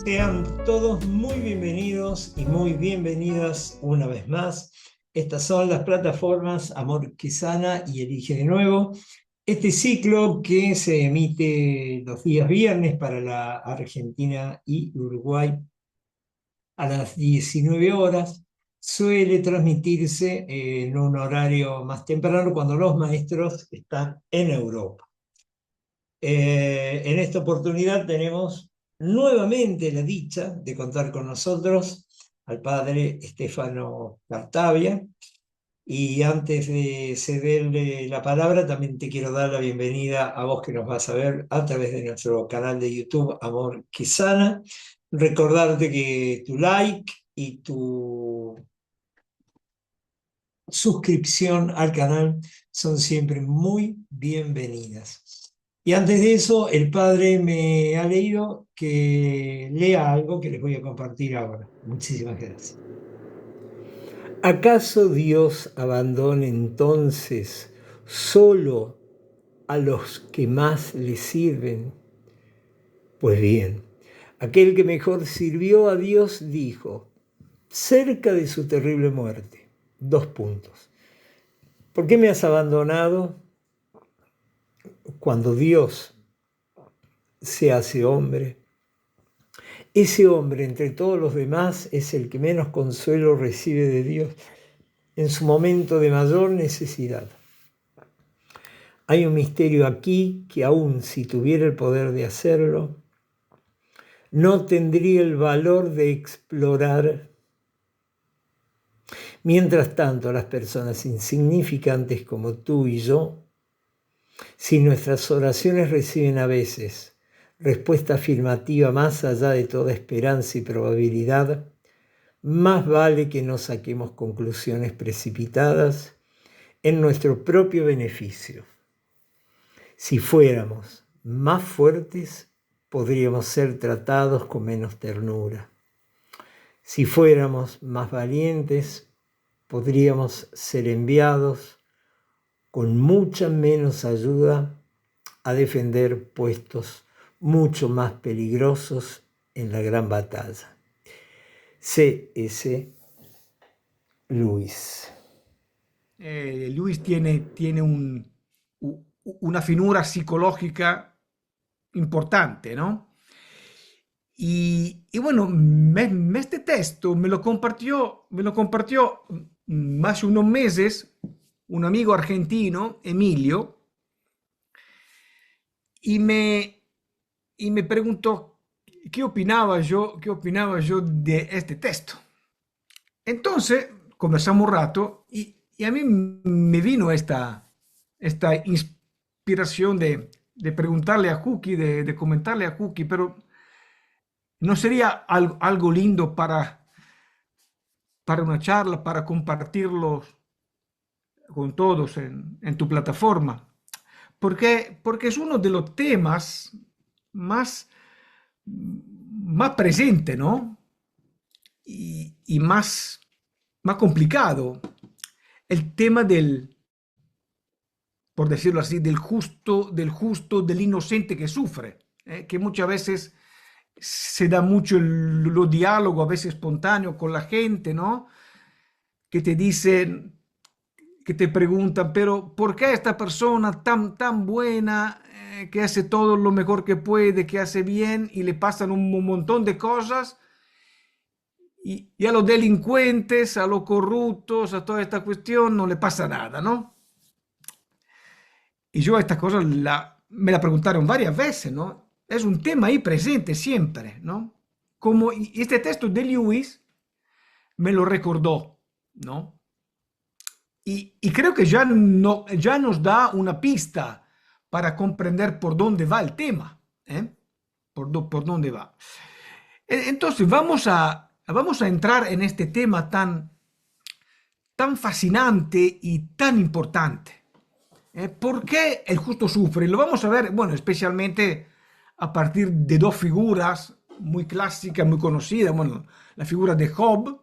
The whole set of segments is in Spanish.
Sean todos muy bienvenidos y muy bienvenidas una vez más. Estas son las plataformas Amor que Sana y Elige de Nuevo. Este ciclo que se emite los días viernes para la Argentina y Uruguay a las 19 horas suele transmitirse en un horario más temprano cuando los maestros están en Europa. En esta oportunidad tenemos nuevamente la dicha de contar con nosotros al padre Stefano Cartavia. Y antes de cederle la palabra, también te quiero dar la bienvenida a vos que nos vas a ver a través de nuestro canal de YouTube, Amor que Sana. Recordarte que tu like y tu suscripción al canal son siempre muy bienvenidas. Y antes de eso, el padre me ha leído que lea algo que les voy a compartir ahora. Muchísimas gracias. ¿Acaso Dios abandona entonces solo a los que más le sirven? Pues bien, aquel que mejor sirvió a Dios dijo, cerca de su terrible muerte, ¿por qué me has abandonado? Cuando Dios se hace hombre, ese hombre entre todos los demás es el que menos consuelo recibe de Dios en su momento de mayor necesidad. Hay un misterio aquí que aun si tuviera el poder de hacerlo, no tendría el valor de explorar. Mientras tanto, las personas insignificantes como tú y yo, si nuestras oraciones reciben a veces respuesta afirmativa más allá de toda esperanza y probabilidad, más vale que no saquemos conclusiones precipitadas en nuestro propio beneficio. Si fuéramos más fuertes, podríamos ser tratados con menos ternura. Si fuéramos más valientes, podríamos ser enviados con mucha menos ayuda a defender puestos mucho más peligrosos en la gran batalla. C.S. Lewis. Lewis tiene una finura psicológica importante, ¿no? Y bueno, este texto me lo compartió hace unos meses un amigo argentino, Emilio, y me, y me preguntó qué opinaba yo de este texto. Entonces, conversamos un rato y a mí me vino esta inspiración de preguntarle a Cookie, de comentarle a Cookie, pero ¿no sería algo lindo para una charla, para compartirlo con todos en tu plataforma? Porque es uno de los temas más, más presente, ¿no? Y más complicado. El tema por decirlo así, del inocente que sufre, que muchas veces se da mucho lo diálogo, a veces espontáneo con la gente, ¿no? Que te dicen, que te preguntan, pero ¿por qué esta persona tan buena, que hace todo lo mejor que puede, que hace bien y le pasan un montón de cosas? Y a los delincuentes, a los corruptos, a toda esta cuestión no le pasa nada, ¿no? Y yo esta cosa me la preguntaron varias veces, ¿no? Es un tema ahí presente siempre, ¿no? Como y este texto de Lewis me lo recordó, ¿no? Y creo que ya nos da una pista para comprender por dónde va el tema, ¿eh? Por dónde va. Entonces vamos a entrar en este tema tan fascinante y tan importante. ¿Por qué el justo sufre? Lo vamos a ver, bueno, especialmente a partir de dos figuras muy clásicas, muy conocidas. Bueno, la figura de Job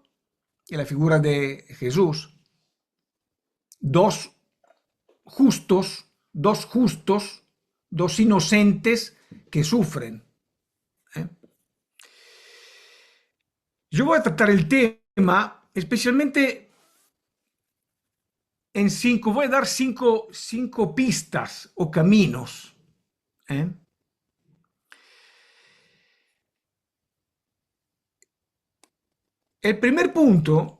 y la figura de Jesús. Dos dos inocentes que sufren. ¿eh? Yo voy a tratar el tema especialmente en cinco, voy a dar cinco pistas o caminos. ¿Eh? El primer punto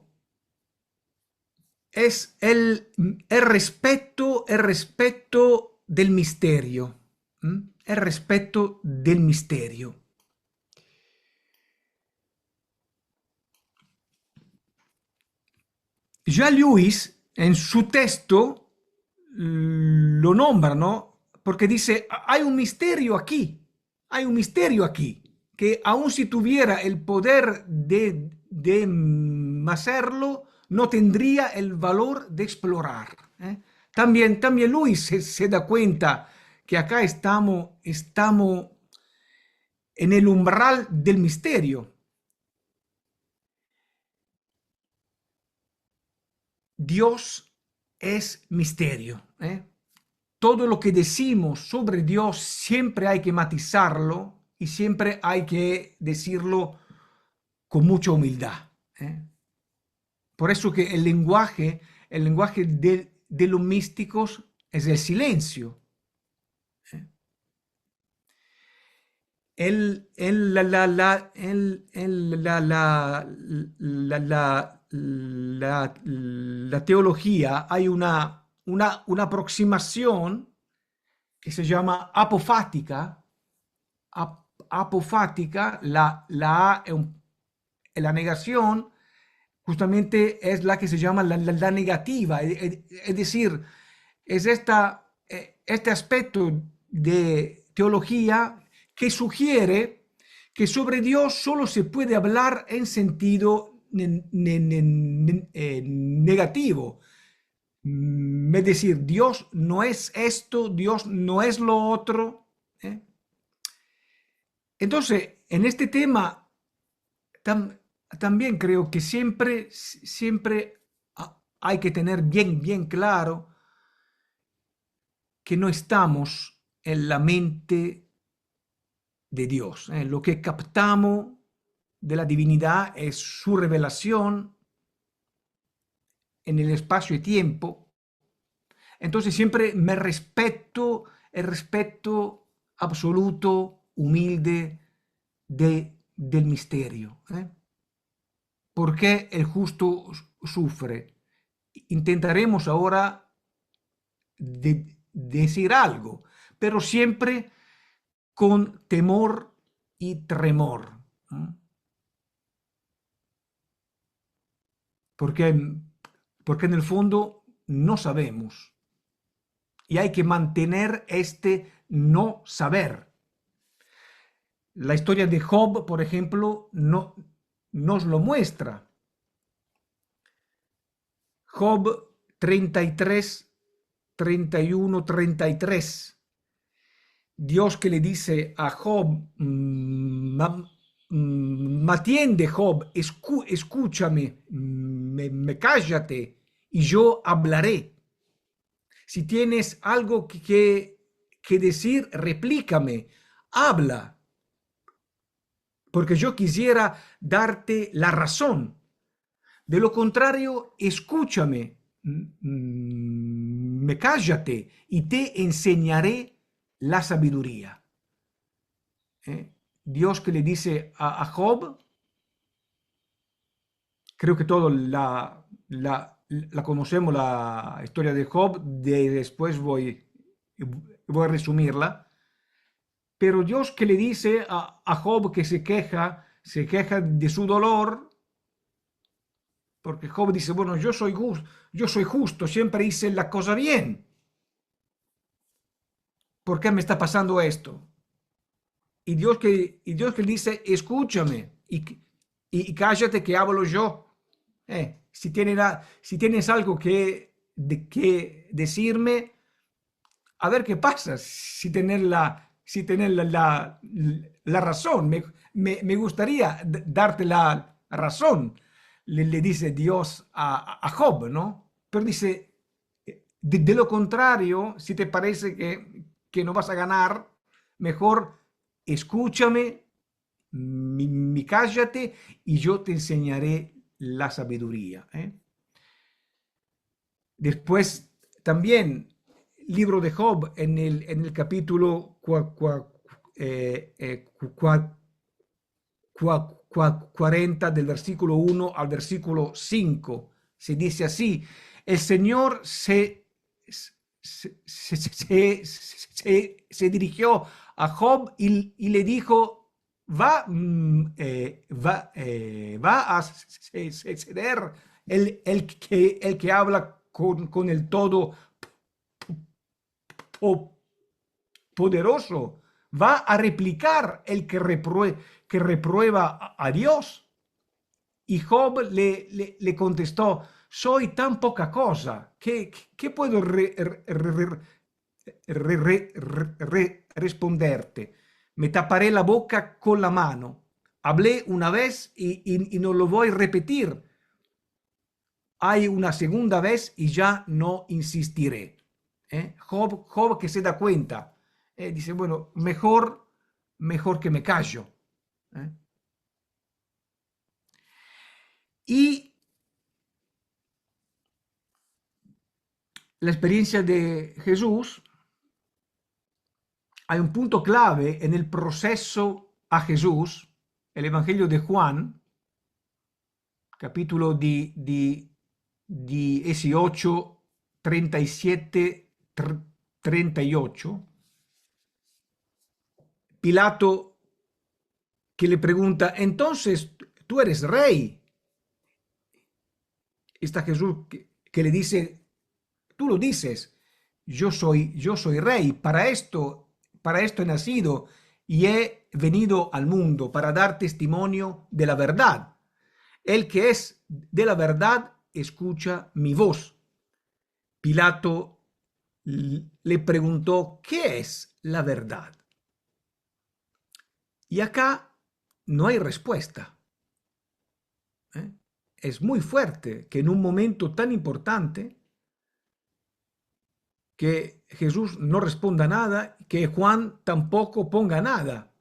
es el respeto del misterio. El respeto del misterio. Ya Lewis en su texto lo nombra, ¿no? Porque dice, hay un misterio aquí, hay un misterio aquí, que aun si tuviera el poder de hacerlo, no tendría el valor de explorar. ¿Eh? También Luis se da cuenta que acá estamos en el umbral del misterio. Dios es misterio. ¿Eh? Todo lo que decimos sobre Dios siempre hay que matizarlo y siempre hay que decirlo con mucha humildad. ¿Eh? Por eso que el lenguaje de los místicos es el silencio. ¿Eh? La teología hay una aproximación que se llama apofática. Apofática, la A es la negación, justamente es la que se llama la negativa, es decir, es este aspecto de teología que sugiere que sobre Dios solo se puede hablar en sentido negativo. Es decir, Dios no es esto, Dios no es lo otro. ¿Eh? Entonces, en este tema también creo que siempre hay que tener bien claro que no estamos en la mente de Dios. Lo que captamos de la divinidad es su revelación en el espacio y tiempo. Entonces siempre me respeto el respeto absoluto, humilde del misterio. ¿Por qué el justo sufre? Intentaremos ahora decir algo, pero siempre con temor y tremor. Porque, porque en el fondo no sabemos y hay que mantener este no saber. La historia de Job, por ejemplo, no, nos lo muestra. Job 33, 31, 33. Dios que le dice a Job, atiende Job, escúchame, cállate y yo hablaré. Si tienes algo que decir, replícame, habla, porque yo quisiera darte la razón. De lo contrario, escúchame, cállate y te enseñaré la sabiduría. Dios que le dice a Job, creo que todos la conocemos, la historia de Job, después voy a resumirla, pero Dios que le dice a Job que se queja de su dolor, porque Job dice, bueno, yo soy justo, siempre hice la cosa bien. ¿Por qué me está pasando esto? Y Dios que le dice, escúchame y cállate que hablo yo. Si tienes algo que decirme, a ver qué pasa, si tener la razón. Me gustaría darte la razón, le dice Dios a Job, ¿no? Pero dice, de lo contrario, si te parece que no vas a ganar, mejor escúchame cállate y yo te enseñaré la sabiduría. Después también, libro de Job, en el capítulo 40, del versículo 1 al versículo 5, se dice así: el Señor se dirigió a Job y le dijo: va a ceder el que habla con el Todopoderoso, va a replicar el que reprueba a Dios. Y Job le contestó: soy tan poca cosa que puedo responderte. Me taparé la boca con la mano. Hablé una vez y no lo voy a repetir. Hay una segunda vez y ya no insistiré. Job que se da cuenta, dice: bueno, mejor que me callo. Y la experiencia de Jesús, hay un punto clave en el proceso a Jesús, el Evangelio de Juan, capítulo 18, 37, 38. Pilato que le pregunta: entonces, ¿tú eres rey? Está Jesús que le dice: tú lo dices, yo soy rey, para esto he nacido y he venido al mundo para dar testimonio de la verdad. El que es de la verdad escucha mi voz. Pilato le preguntó: ¿qué es la verdad? Y acá no hay respuesta. Es muy fuerte que en un momento tan importante que Jesús no responda nada, que Juan tampoco ponga nada.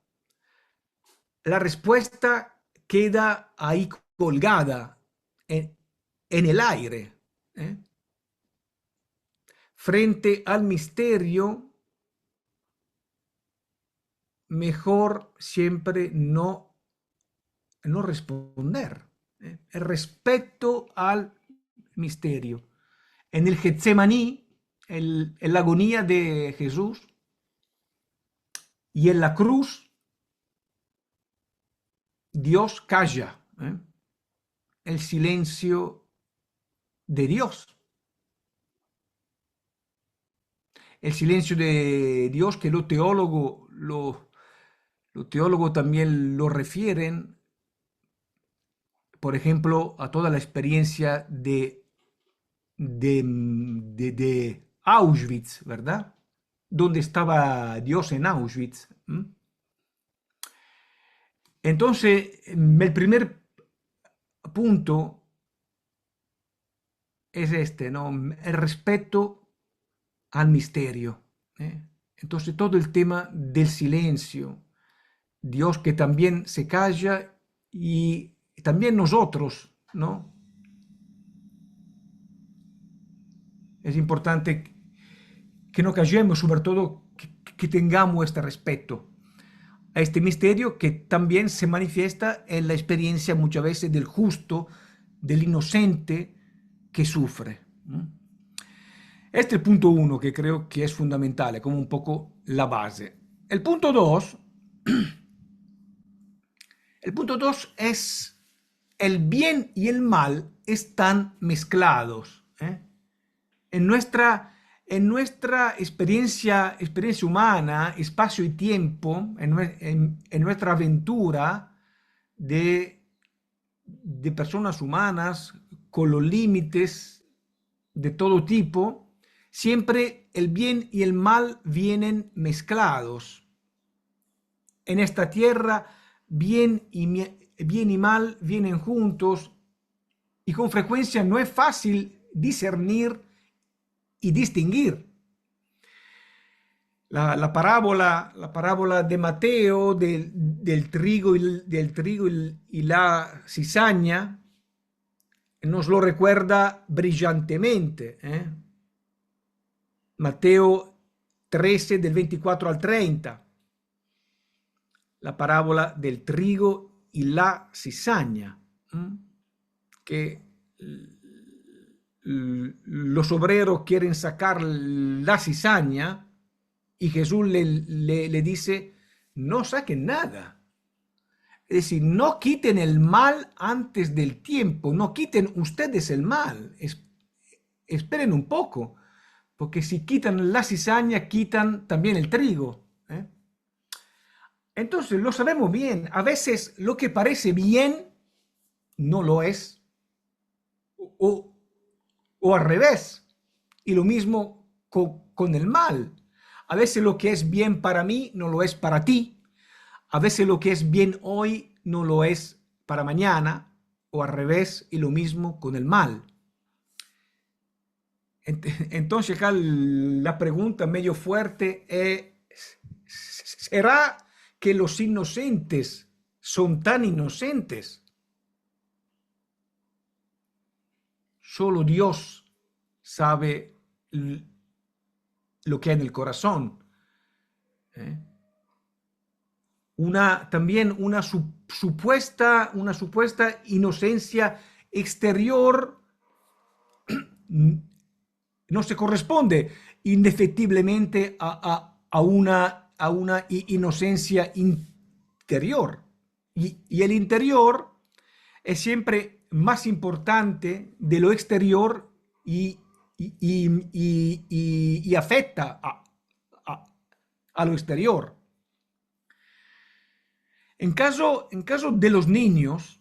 La respuesta queda ahí colgada en el aire. Frente al misterio, mejor siempre no responder. El respeto al misterio. En el Getsemaní, en la agonía de Jesús, y en la cruz, Dios calla. El silencio de Dios. El silencio de Dios que los teólogos también lo refieren, por ejemplo, a toda la experiencia de Auschwitz, ¿verdad? ¿Dónde estaba Dios en Auschwitz? Entonces, el primer punto es este, ¿no? El respeto al misterio. Entonces, todo el tema del silencio, Dios que también se calla y también nosotros, ¿no? Es importante que no callemos, sobre todo que tengamos este respeto a este misterio que también se manifiesta en la experiencia muchas veces del justo, del inocente que sufre. Este es el punto 1 que creo que es fundamental, es como un poco la base. El punto 2 es: el bien y el mal están mezclados. En nuestra experiencia humana, espacio y tiempo, en nuestra aventura de personas humanas con los límites de todo tipo, siempre el bien y el mal vienen mezclados. En esta tierra, bien y mal vienen juntos y con frecuencia no es fácil discernir y distinguir. la parábola de Mateo del trigo, y la cizaña nos lo recuerda brillantemente. Mateo 13 del 24 al 30, la parábola del trigo y la cizaña, que los obreros quieren sacar la cizaña y Jesús le dice, no saquen nada. Es decir, no quiten el mal antes del tiempo, no quiten ustedes el mal, esperen un poco, porque si quitan la cizaña, quitan también el trigo. Entonces, lo sabemos bien, a veces lo que parece bien no lo es, o, o al revés, y lo mismo con el mal. A veces lo que es bien para mí no lo es para ti, a veces lo que es bien hoy no lo es para mañana, o al revés, y lo mismo con el mal. Entonces acá la pregunta medio fuerte es, ¿será que los inocentes son tan inocentes? Solo Dios sabe lo que hay en el corazón. También una supuesta inocencia exterior no se corresponde indefectiblemente a una inocencia interior. Y el interior es siempre más importante de lo exterior y afecta a lo exterior. En caso de los niños,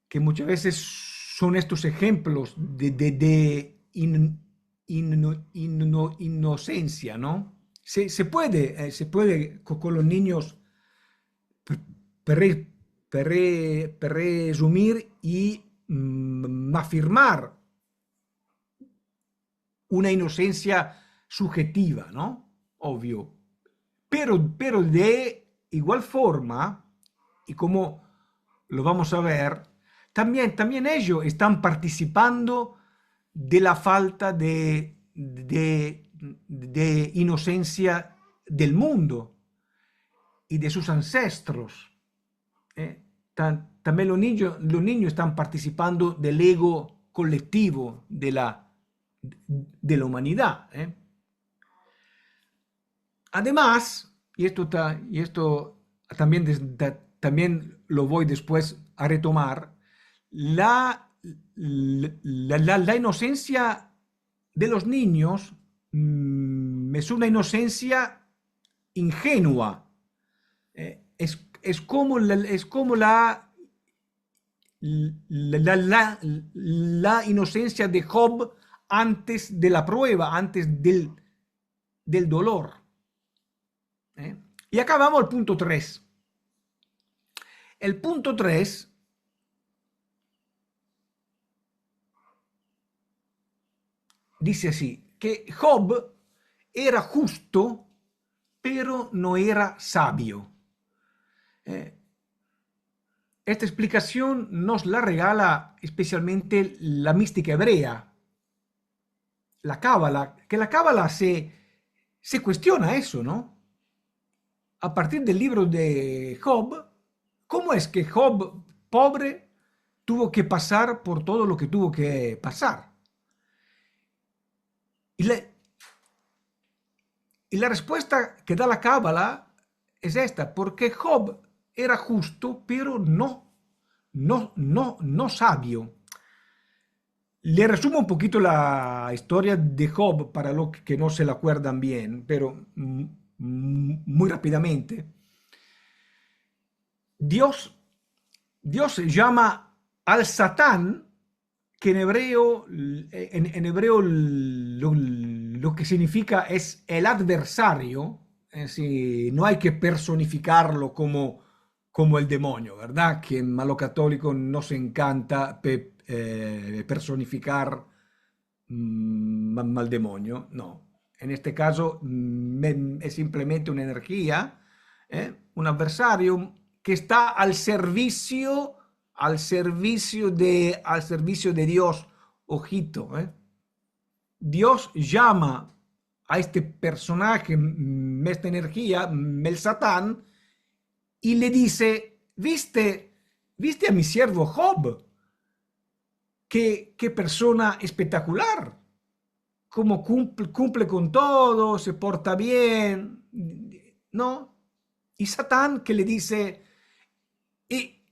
que muchas veces son estos ejemplos de inocencia, ¿no? Se puede con los niños presumir y afirmar una inocencia subjetiva, ¿no? Obvio. Pero de igual forma, y como lo vamos a ver, también ellos están participando de la falta de inocencia del mundo y de sus ancestros. También los niños están participando del ego colectivo de la humanidad. Además, y esto también lo voy después a retomar, la inocencia de los niños es una inocencia ingenua. Es como la inocencia de Job antes de la prueba, antes del dolor. Y acá vamos al punto 3. El punto 3 dice así, que Job era justo, pero no era sabio. Esta explicación nos la regala especialmente la mística hebrea, la Cábala, que la Cábala se cuestiona eso, ¿no? A partir del libro de Job, ¿cómo es que Job, pobre, tuvo que pasar por todo lo que tuvo que pasar? Y la respuesta que da la Cábala es esta, porque Job era justo, pero no sabio. Le resumo un poquito la historia de Job para los que no se la acuerdan bien, pero muy rápidamente. Dios llama al Satán, que en hebreo lo que significa es el adversario. No hay que personificarlo como el demonio, ¿verdad? Que a los católicos nos encanta personificar al demonio. No, en este caso es simplemente una energía, un adversario que está al servicio de Dios. Ojito, Dios llama a este personaje, esta energía, el Satán, y le dice, ¿viste a mi siervo Job? Qué persona espectacular, cómo cumple con todo, se porta bien, ¿no? Y Satán que le dice, y,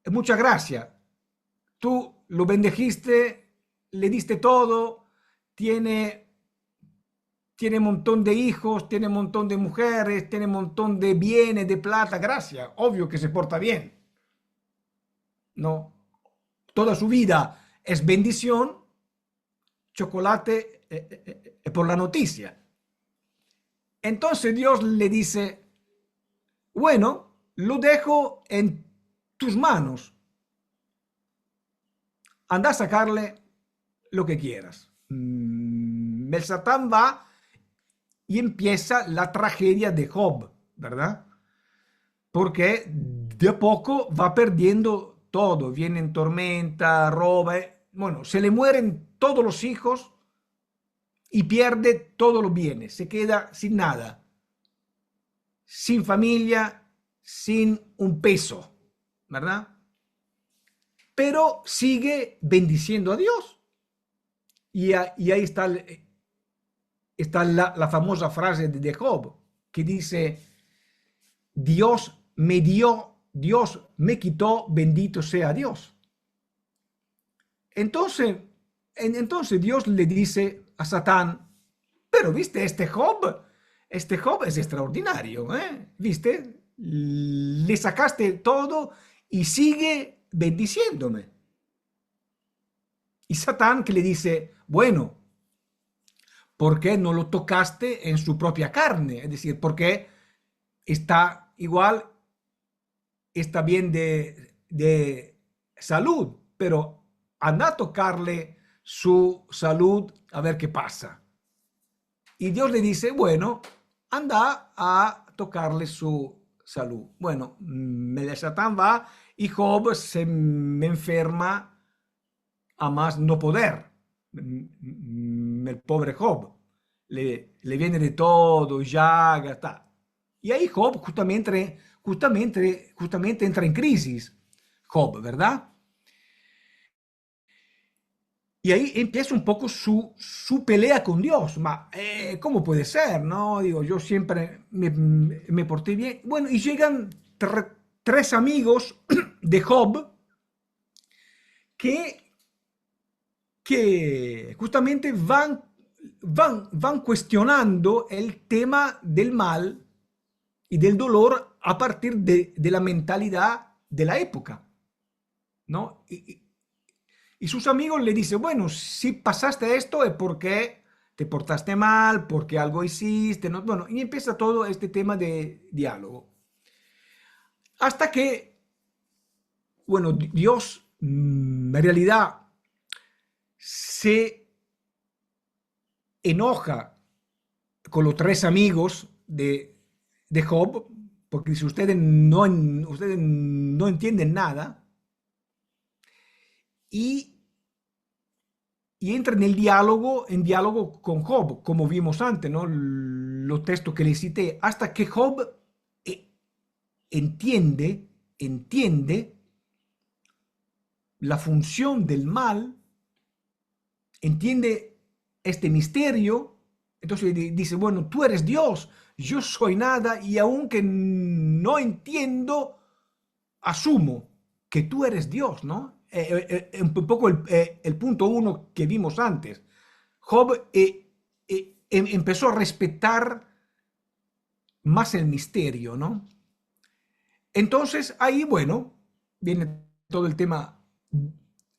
muchas gracias, tú lo bendijiste, le diste todo, tiene un montón de hijos, tiene un montón de mujeres, tiene un montón de bienes, de plata, gracias, obvio que se porta bien, ¿no? Toda su vida es bendición, chocolate por la noticia. Entonces Dios le dice, bueno, lo dejo en tus manos, anda a sacarle lo que quieras. El Satán va y empieza la tragedia de Job, ¿verdad? Porque de a poco va perdiendo todo, viene en tormenta, roba, bueno, se le mueren todos los hijos y pierde todos los bienes, se queda sin nada, sin familia, sin un peso, ¿verdad? Pero sigue bendiciendo a Dios. Y ahí está la famosa frase de Job, que dice, Dios me dio, Dios me quitó, bendito sea Dios. Entonces Dios le dice a Satán, pero viste, este Job es extraordinario, ¿viste? Le sacaste todo y sigue bendiciéndome. Y Satán que le dice, bueno, ¿por qué no lo tocaste en su propia carne? Es decir, ¿por qué está igual, está bien de salud, pero anda a tocarle su salud a ver qué pasa? Y Dios le dice, bueno, anda a tocarle su salud. Bueno, Satán va y Job se enferma a más no poder. El pobre Job le viene de todo, llaga, está. Y ahí Job justamente entra en crisis, Job, ¿verdad? Y ahí empieza un poco su pelea con Dios. ¿Cómo puede ser? No, digo, yo siempre me porté bien. Bueno, y llegan tres amigos de Job que justamente van cuestionando el tema del mal y del dolor a partir de la mentalidad de la época, ¿no? Y sus amigos le dicen, bueno, si pasaste esto es porque te portaste mal, porque algo hiciste, ¿no? Bueno, y empieza todo este tema de diálogo. Hasta que, bueno, Dios en realidad se enoja con los tres amigos de Job, porque si ustedes no entienden nada, y entra en diálogo con Job, como vimos antes, ¿no? Los textos que le cité, hasta que Job entiende la función del mal, entiende este misterio, entonces dice, bueno, tú eres Dios, yo soy nada, y aunque no entiendo, asumo que tú eres Dios, ¿no? Un poco el punto uno que vimos antes. Job empezó a respetar más el misterio, ¿no? Entonces ahí, bueno, viene todo el tema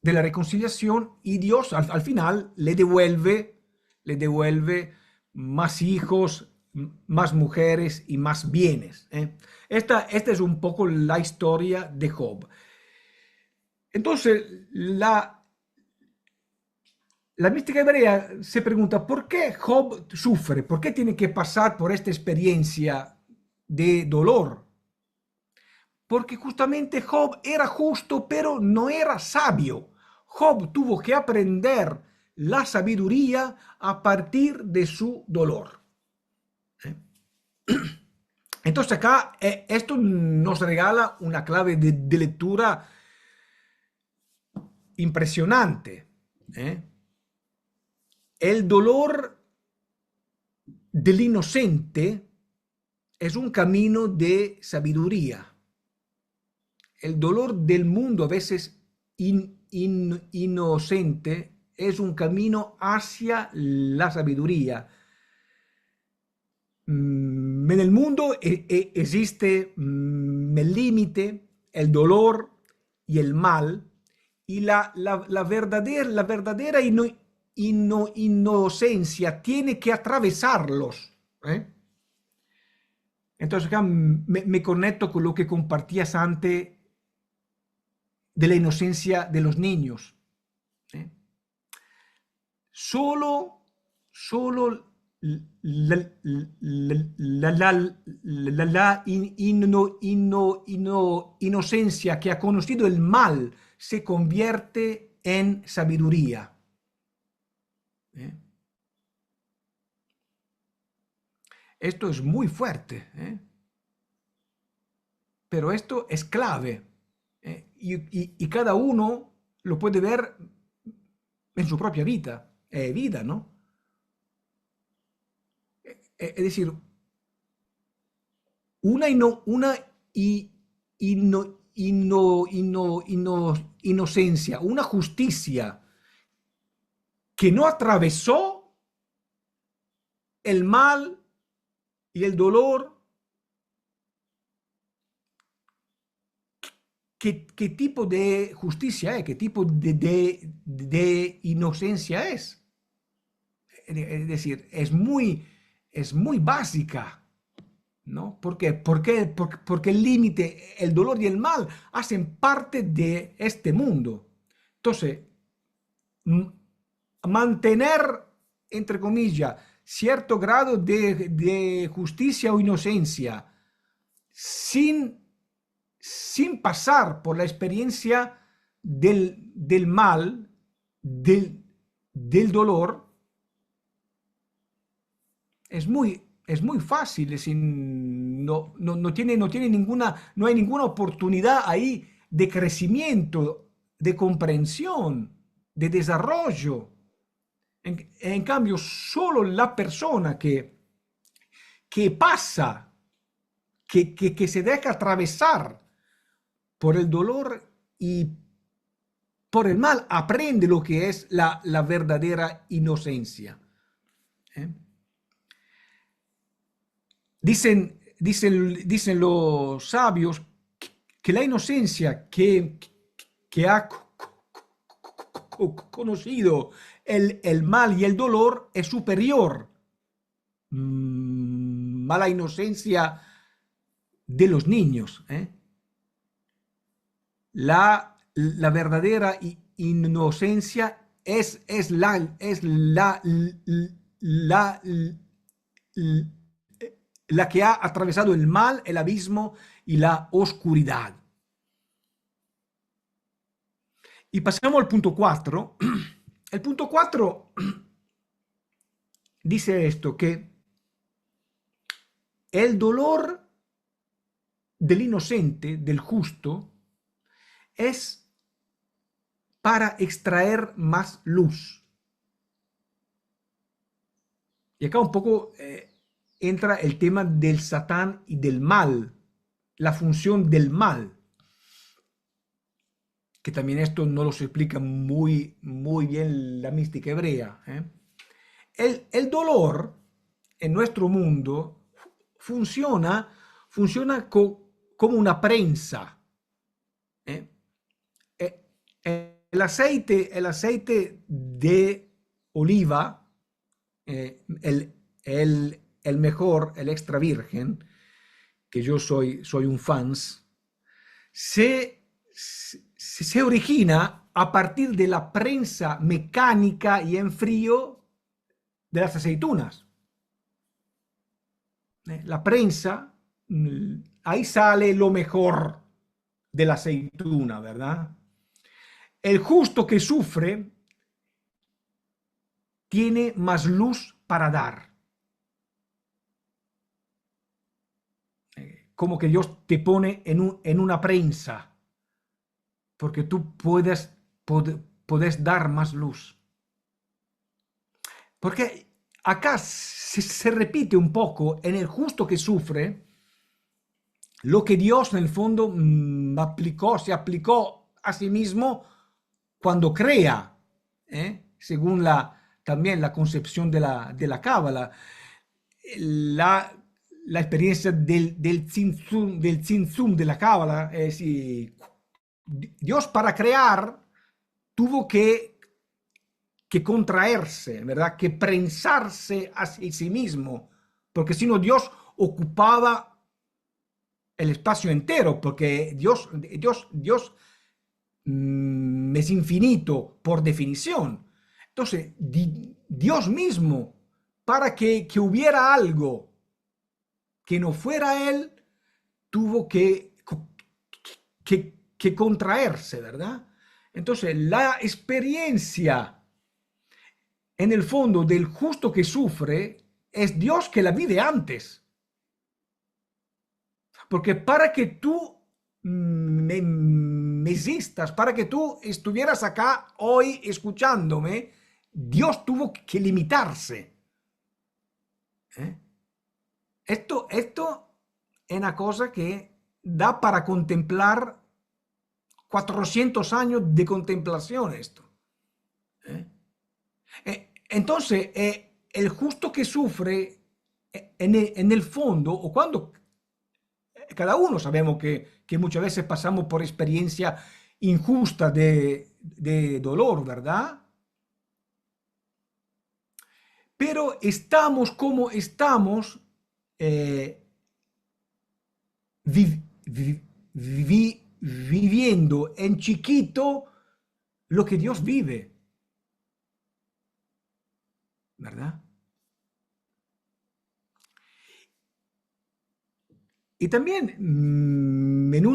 de la reconciliación y Dios al final le devuelve más hijos, más mujeres y más bienes. Esta es un poco la historia de Job. Entonces, la mística hebrea se pregunta, ¿por qué Job sufre? ¿Por qué tiene que pasar por esta experiencia de dolor? Porque justamente Job era justo, pero no era sabio. Job tuvo que aprender la sabiduría a partir de su dolor. Entonces acá esto nos regala una clave de lectura impresionante. El dolor del inocente es un camino de sabiduría. El dolor del mundo, a veces inocente, es un camino hacia la sabiduría. En el mundo existe el límite, el dolor y el mal, y la verdadera inocencia tiene que atravesarlos. Entonces acá me conecto con lo que compartías antes de la inocencia de los niños. Solo la inocencia que ha conocido el mal se convierte en sabiduría. Esto es muy fuerte, pero esto es clave, y cada uno lo puede ver en su propia vida, ¿no? Es decir, una inocencia, una justicia que no atravesó el mal y el dolor. ¿Qué tipo de justicia es? ¿Qué tipo de inocencia es? Es decir, es muy básica, ¿no? ¿Por qué? Porque el límite, el dolor y el mal hacen parte de este mundo. Entonces, mantener, entre comillas, cierto grado de justicia o inocencia sin pasar por la experiencia del mal, del dolor, es muy fácil. Es decir, no hay ninguna oportunidad ahí de crecimiento, de comprensión, de desarrollo. En cambio, solo la persona que pasa, que se deja atravesar por el dolor y por el mal, aprende lo que es la verdadera inocencia. Dicen los sabios que la inocencia que ha conocido el mal y el dolor es superior a la inocencia de los niños. La verdadera inocencia es la que ha atravesado el mal, el abismo y la oscuridad. Y pasamos al punto 4. El punto 4 dice esto, que el dolor del inocente, del justo, es para extraer más luz. Y acá un poco entra el tema del Satán y del mal, la función del mal, que también esto no lo se explica muy bien la mística hebrea. El dolor en nuestro mundo funciona como una prensa. El aceite de oliva, el mejor, el extra virgen, que yo soy un fans, se origina a partir de la prensa mecánica y en frío de las aceitunas. La prensa, ahí sale lo mejor de la aceituna, ¿verdad? El justo que sufre tiene más luz para dar. Como que Dios te pone en una prensa, porque tú puedes dar más luz. Porque acá se repite un poco en el justo que sufre lo que Dios en el fondo se aplicó a sí mismo cuando crea, según también la concepción de la Cábala, la experiencia del Tzimtzum de la Cábala, es decir, Dios para crear tuvo que contraerse, ¿verdad? Que prensarse hacia sí mismo, porque si no Dios ocupaba el espacio entero, porque Dios es infinito por definición. Entonces, Dios mismo, para que hubiera algo que no fuera Él, tuvo que contraerse, ¿verdad? Entonces, la experiencia, en el fondo, del justo que sufre, es Dios que la vive antes. Porque para que tú me existas, para que tú estuvieras acá hoy escuchándome, Dios tuvo que limitarse. Esto es una cosa que da para contemplar 400 años de contemplación esto. Entonces, el justo que sufre en el fondo, o cuando cada uno sabemos que muchas veces pasamos por experiencia injusta de dolor, ¿verdad? Pero estamos como estamos viviendo en chiquito lo que Dios vive, ¿verdad? Y también en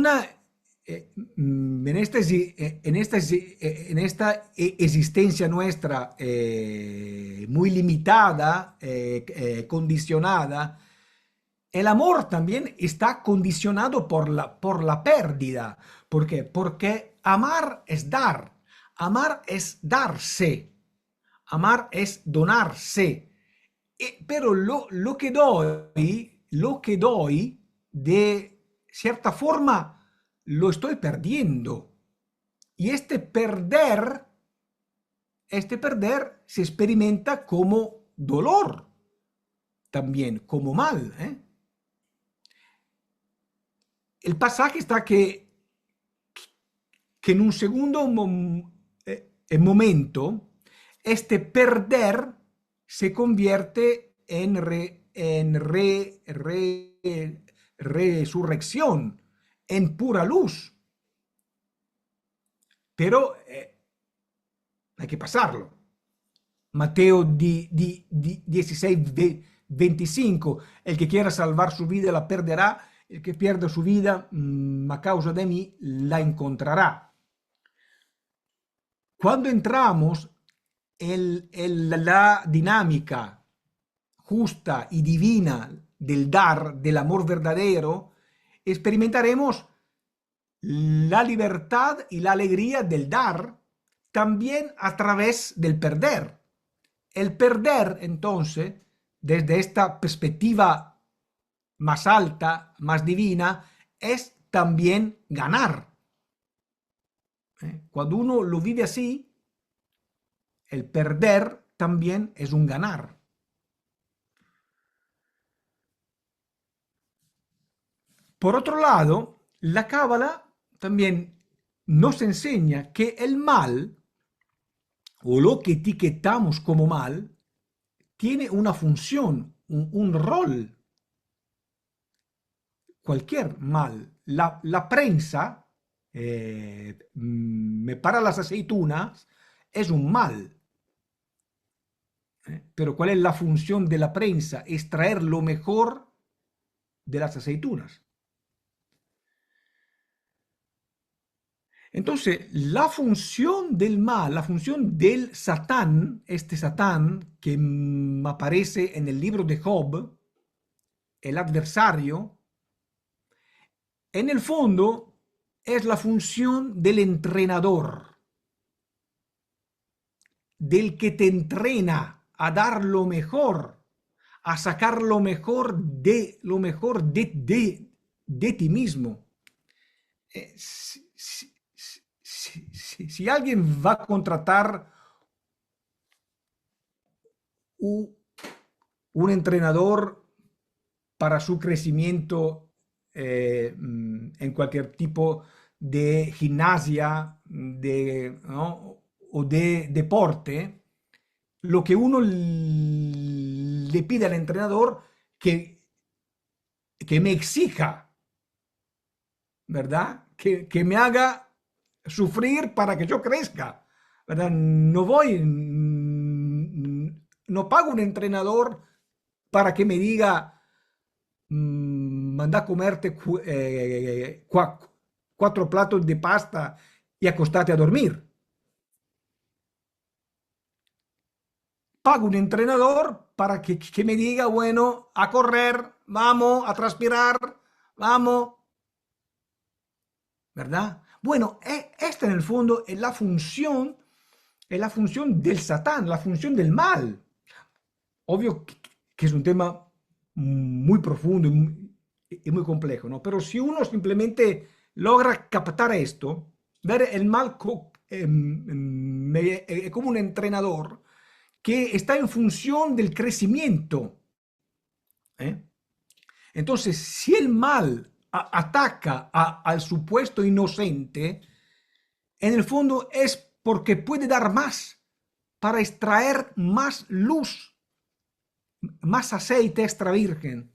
esta existencia nuestra muy limitada, condicionada, el amor también está condicionado por la pérdida. ¿Por qué? Porque amar es dar, amar es darse, amar es donarse. Pero lo que doy, de cierta forma, lo estoy perdiendo. Y este perder se experimenta como dolor, también como mal. El pasaje está que en un segundo momento, este perder se convierte en resurrección, en pura luz. Pero hay que pasarlo. Mateo 16, 25, el que quiera salvar su vida la perderá, el que pierda su vida a causa de mí la encontrará. Cuando entramos en la dinámica justa y divina del dar, del amor verdadero, experimentaremos la libertad y la alegría del dar también a través del perder. El perder, entonces, desde esta perspectiva más alta, más divina, es también ganar. Cuando uno lo vive así, el perder también es un ganar. Por otro lado, la Cábala también nos enseña que el mal, o lo que etiquetamos como mal, tiene una función, un rol. Cualquier mal. La prensa me para las aceitunas, es un mal. Pero ¿cuál es la función de la prensa? Extraer lo mejor de las aceitunas. Entonces, la función del mal, la función del Satán, este Satán que aparece en el libro de Job, el adversario, en el fondo es la función del entrenador, del que te entrena a dar lo mejor, a sacar lo mejor de ti mismo. Si alguien va a contratar un entrenador para su crecimiento en cualquier tipo de gimnasia ¿no? o de deporte, lo que uno le pide al entrenador que me exija, ¿verdad? Que me haga sufrir para que yo crezca, ¿verdad? No pago un entrenador para que me diga, manda a comerte 4 platos de pasta y acostate a dormir. Pago un entrenador para que me diga, bueno, a correr, vamos, a transpirar, vamos, ¿verdad? Bueno, esta en el fondo es la función del Satán, la función del mal. Obvio que es un tema muy profundo y muy complejo, ¿no? Pero si uno simplemente logra captar esto, ver el mal como un entrenador que está en función del crecimiento, ¿eh? Entonces, si el mal ataca al supuesto inocente, en el fondo es porque puede dar más para extraer más luz, más aceite extra virgen.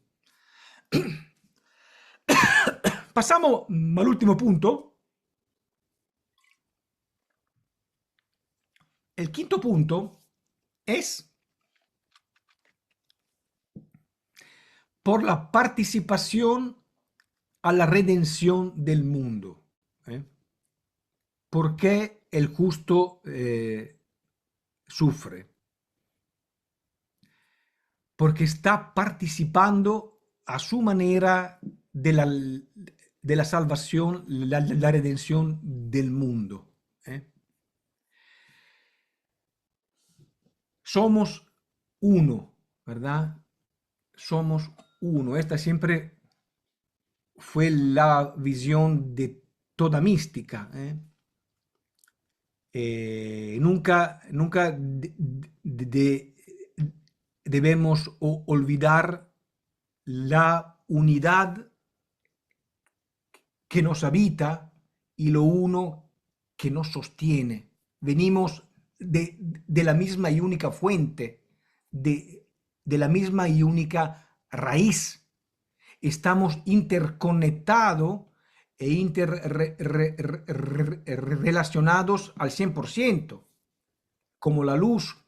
Pasamos al último punto. El quinto punto es por la participación a la redención del mundo. ¿Por qué el justo sufre? Porque está participando a su manera de la salvación, la redención del mundo. Somos uno, ¿verdad? Somos uno. Esta siempre fue la visión de toda mística. Nunca debemos olvidar la unidad que nos habita y lo uno que nos sostiene. Venimos de la misma y única fuente, de la misma y única raíz. Estamos interconectados e interrelacionados al 100%, como la luz,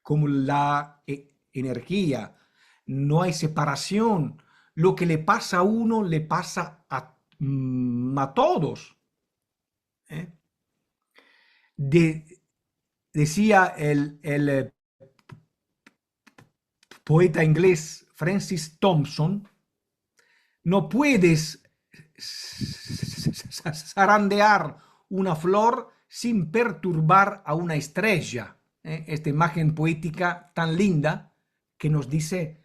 como la energía. No hay separación. Lo que le pasa a uno le pasa a todos. Decía el poeta inglés Francis Thompson, no puedes zarandear una flor sin perturbar a una estrella. Esta imagen poética tan linda que nos dice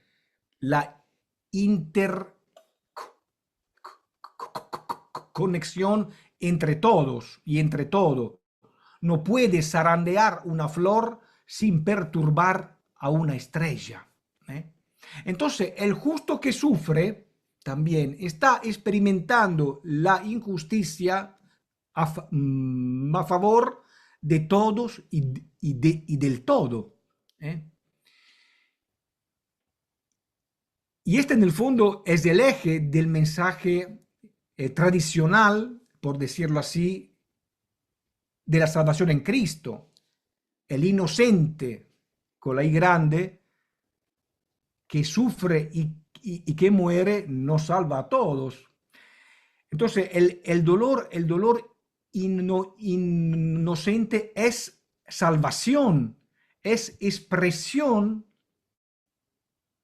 la interconexión entre todos y entre todo. No puedes zarandear una flor sin perturbar a una estrella. Entonces, el justo que sufre también está experimentando la injusticia a favor de todos y del todo. Y este en el fondo es el eje del mensaje tradicional por decirlo así, de la salvación en Cristo. El inocente, con la I grande, que sufre y que muere, nos salva a todos. Entonces, el dolor inocente es salvación, es expresión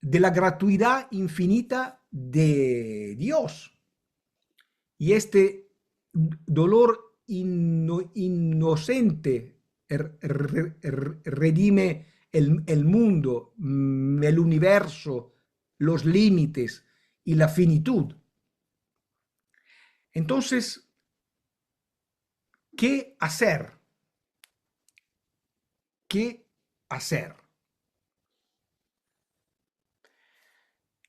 de la gratuidad infinita de Dios. Y este dolor inocente redime el mundo, el universo, los límites y la finitud. Entonces, ¿qué hacer? ¿Qué hacer?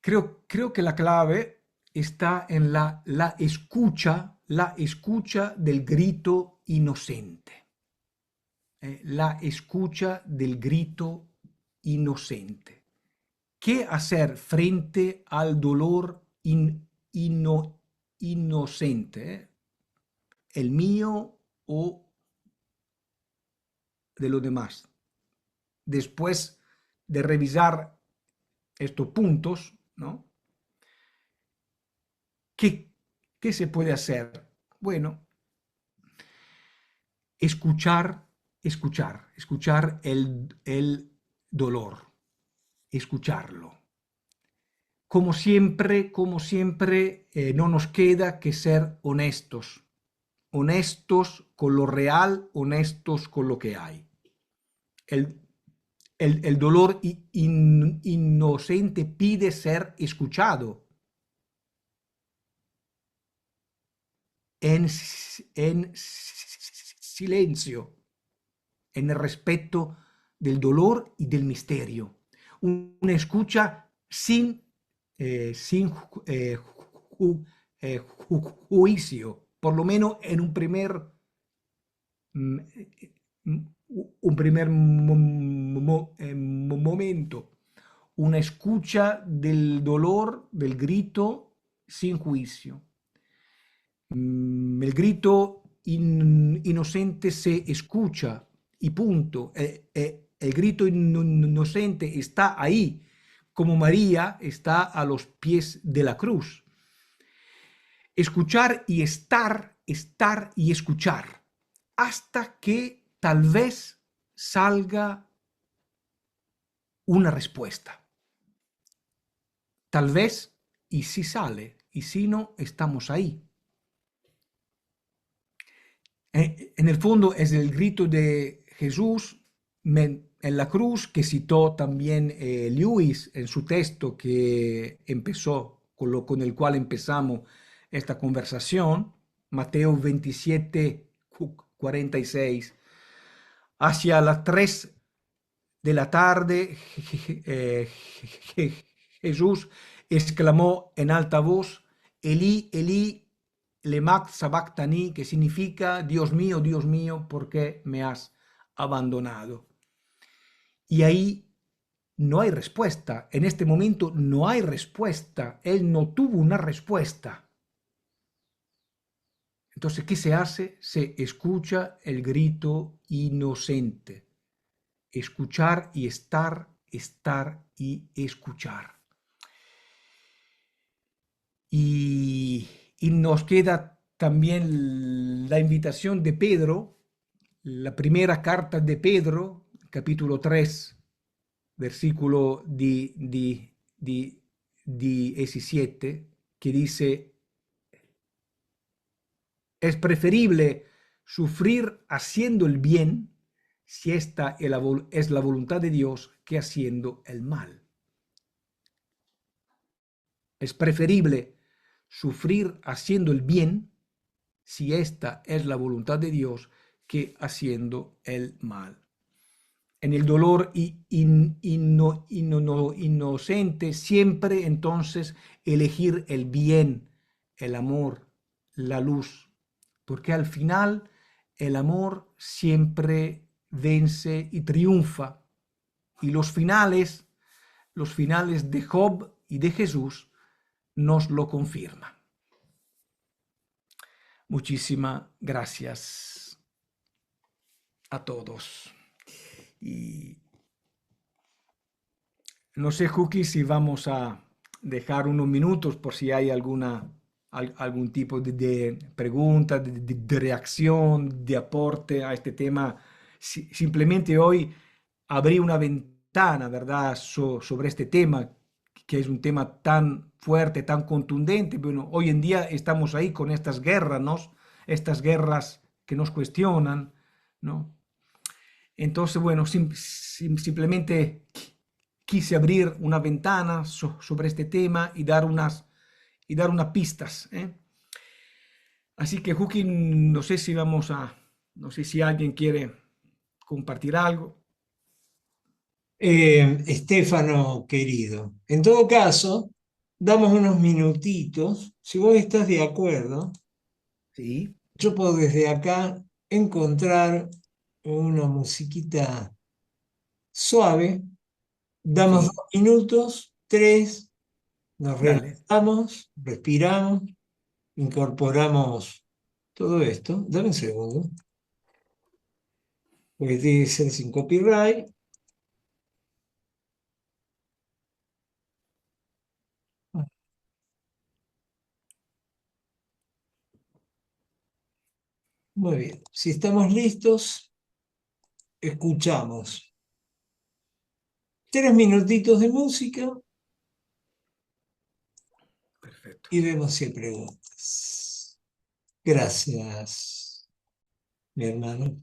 Creo que la clave está en la escucha del grito inocente. La escucha del grito inocente. ¿Qué hacer frente al dolor inocente? ¿El mío o de los demás? Después de revisar estos puntos, ¿no? ¿Qué se puede hacer? Bueno, escuchar el dolor, escucharlo. Como siempre, no nos queda que ser honestos con lo real, honestos con lo que hay. El dolor inocente pide ser escuchado. En silencio, en el respeto del dolor y del misterio. Una escucha sin juicio, por lo menos en un primer momento. Una escucha del dolor, del grito, sin juicio. El grito inocente se escucha y punto. El grito inocente está ahí, como María está a los pies de la cruz. Escuchar y estar y escuchar, hasta que tal vez salga una respuesta. Tal vez, y si sale, y si no, estamos ahí. En el fondo es el grito de Jesús en la cruz que citó también Lewis en su texto que empezó, con el cual empezamos esta conversación, Mateo 27, 46. Hacia las 3 de la tarde Jesús exclamó en alta voz, Elí, Elí, lema sabactani, que significa, Dios mío, ¿por qué me has abandonado? Y ahí no hay respuesta. En este momento no hay respuesta. Él no tuvo una respuesta. Entonces, ¿qué se hace? Se escucha el grito inocente. Escuchar y estar y escuchar. Y nos queda también la invitación de Pedro, la primera carta de Pedro, capítulo 3, versículo 17, que dice, es preferible sufrir haciendo el bien, si esta es la voluntad de Dios, que haciendo el mal. Es preferible sufrir haciendo el bien, si esta es la voluntad de Dios, que haciendo el mal. En el dolor inocente, siempre entonces elegir el bien, el amor, la luz, porque al final el amor siempre vence y triunfa. Y los finales de Job y de Jesús nos lo confirman. Muchísimas gracias a todos. Y no sé, Juki, si vamos a dejar unos minutos por si hay algún tipo de pregunta, de reacción, de aporte a este tema. Simplemente hoy abrí una ventana, ¿verdad?, sobre este tema, que es un tema tan fuerte, tan contundente. Bueno, hoy en día estamos ahí con estas guerras, ¿no? Estas guerras que nos cuestionan, ¿no? Entonces, bueno, simplemente quise abrir una ventana sobre este tema y dar unas pistas, ¿eh? Así que, Juki, no sé si no sé si alguien quiere compartir algo. Estefano, querido, en todo caso, damos unos minutitos. Si vos estás de acuerdo, Sí, yo puedo desde acá encontrar una musiquita suave. Damos sí, 2 minutos, tres, nos dale. relajamos, respiramos, incorporamos todo esto. Dame un segundo, porque tiene que ser sin copyright. Muy bien, si estamos listos, escuchamos 3 minutitos de música Perfecto. y vemos si hay preguntas. Gracias, mi hermano.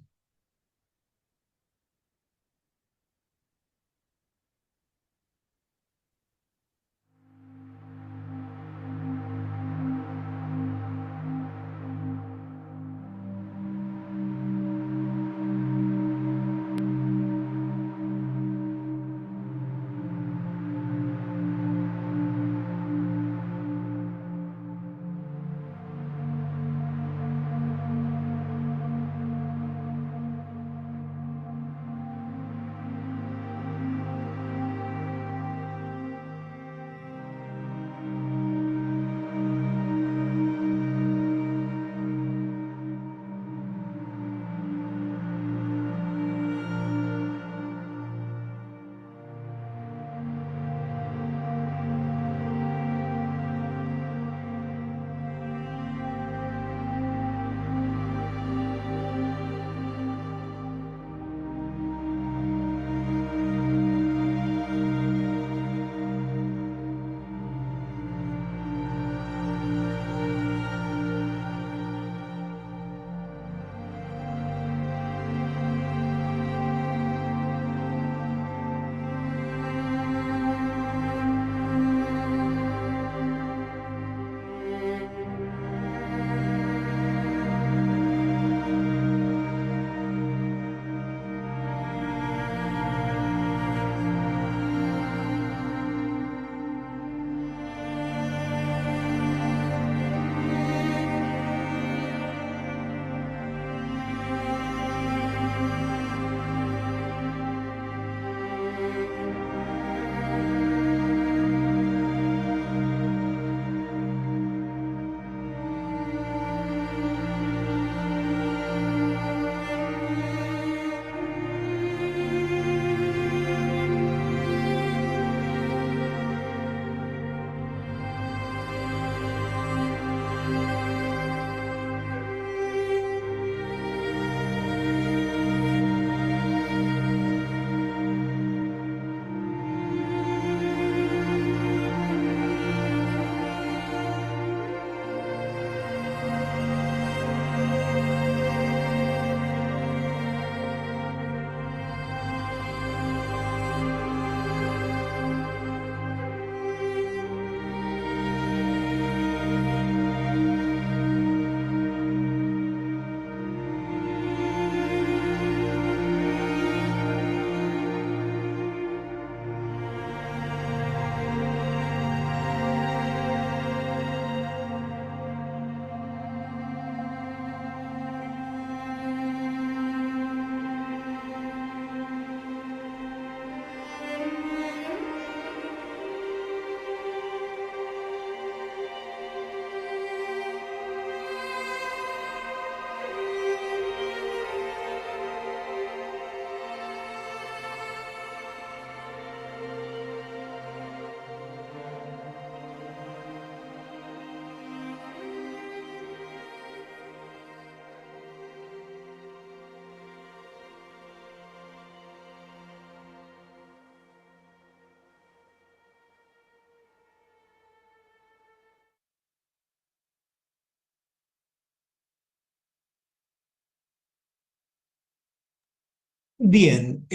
Bien,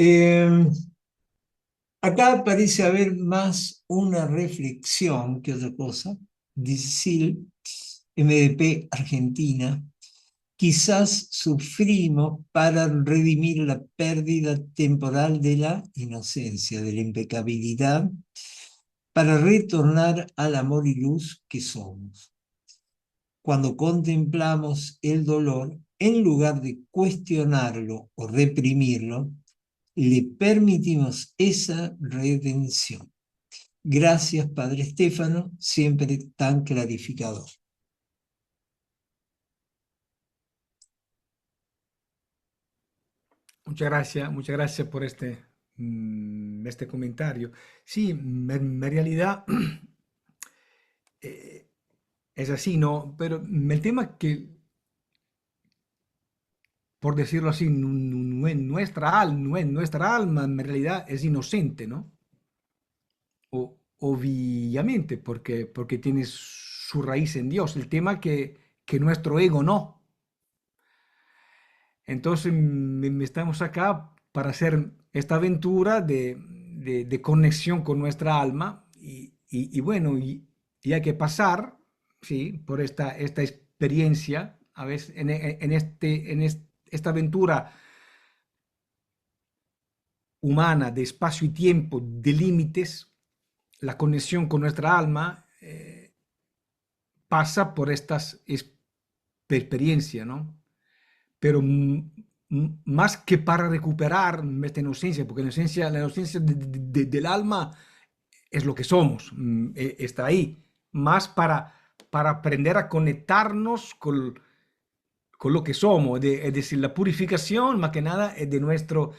acá parece haber más una reflexión que otra cosa. Dice Sil, MDP Argentina. Quizás sufrimos para redimir la pérdida temporal de la inocencia, de la impecabilidad, para retornar al amor y luz que somos. Cuando contemplamos el dolor, en lugar de cuestionarlo o reprimirlo, le permitimos esa redención. Gracias, Padre Estéfano, siempre tan clarificador. Muchas gracias por este comentario. Sí, en realidad eh, es así, ¿no? Pero el tema es que, por decirlo así, nuestra alma en realidad es inocente, ¿no? Obviamente, porque tiene su raíz en Dios. El tema que nuestro ego no. Entonces estamos acá para hacer esta aventura de conexión con nuestra alma y bueno, y hay que pasar, ¿sí? Por esta experiencia, a veces esta aventura humana de espacio y tiempo, de límites, la conexión con nuestra alma pasa por estas experiencias, ¿no? Pero más que para recuperar esta inocencia, porque la inocencia del alma es lo que somos, está ahí, más para aprender a conectarnos con lo que somos, es decir, la purificación más que nada es de nuestro